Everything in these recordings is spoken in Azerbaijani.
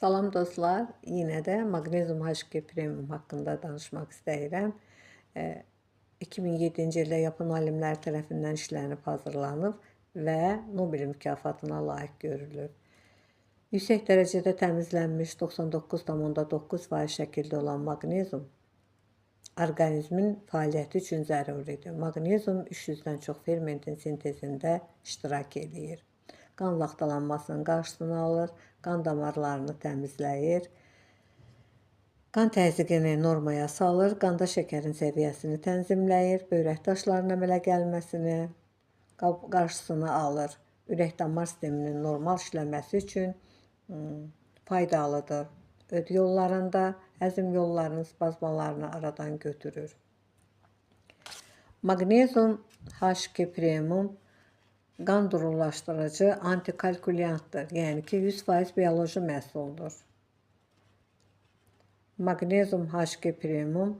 Salam dostlar, yine də Magnesium HQ Premium haqqında danışmaq istəyirəm. 2007-ci ildə Yapon alimlər tərəfindən işlənib hazırlanıb və Nobel mükafatına layiq görülüb. Yüksək dərəcədə təmizlənmiş 99,9% şəkildə olan maqnezium orqanizmin fəaliyyəti üçün zəruridir. Maqnezium 300-dən çox fermentin sintezində iştirak edir. Qan laxtalanmasının qarşısını alır, qan damarlarını təmizləyir, qan təzyiqini normaya salır, qanda şəkərin səviyyəsini tənzimləyir, böyrək daşlarının əmələ gəlməsini qarşısını alır. Ürək-damar sisteminin normal işləməsi üçün faydalıdır. Öd yollarında həzm yollarının spazmalarını aradan götürür. Magnesium HQ Premium qan durullaşdırıcı antikalkulyantdır, yəni ki 100% bioloji məhsuldur. Magnesium HQ Premium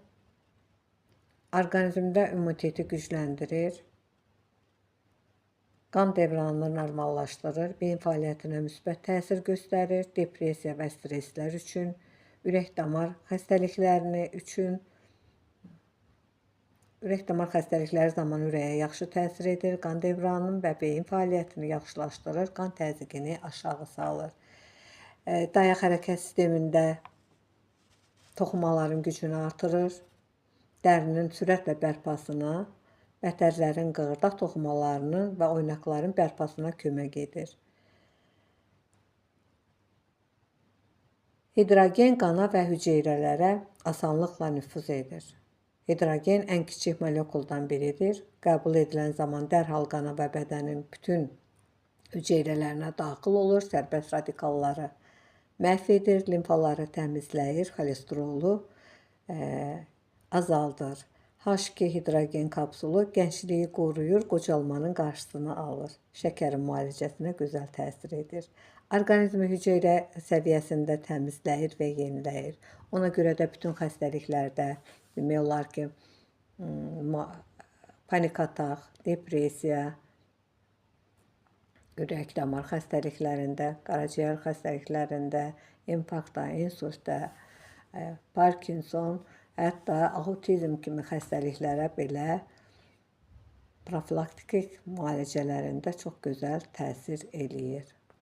orqanizmdə immuniteti gücləndirir, qan dövranını normallaşdırır, beyin fəaliyyətinə müsbət təsir göstərir, depressiya və stresslər üçün, ürək-damar xəstəlikləri üçün, ürək-damar xəstəlikləri zamanı ürəyə yaxşı təsir edir, qan dövranının və beyin fəaliyyətini yaxşılaşdırır, qan təzyiqini aşağı salır. Dayaq hərəkət sistemində toxumaların gücünü artırır, dərinin sürətlə bərpasına, bətərlərin qığırdaq toxumalarının və oynaqların bərpasına kömək edir. Hidrogen qana və hüceyrələrə asanlıqla nüfuz edir. Hidrogen ən kiçik molekuldan biridir. Qəbul edilən zaman dərhal qana və bədənin bütün hüceyrələrinə daxil olur, sərbəst radikalları məhv edir, limfaları təmizləyir, xolesterolu azaldır. H2 hidrogen kapsulu gəncliyi qoruyur, qocalmanın qarşısını alır. Şəkərin müalicəsinə gözəl təsir edir. Orqanizmi hüceyrə səviyyəsində təmizləyir və yeniləyir. Ona görə də bütün xəstəliklərdə demək olar ki, panik ataq, depressiya, ürək-damar xəstəliklərində, qaraciyər xəstəliklərində, infarktda, insultda, Parkinson, hətta autizm kimi xəstəliklərə belə profilaktik müalicələrində çox gözəl təsir eləyir.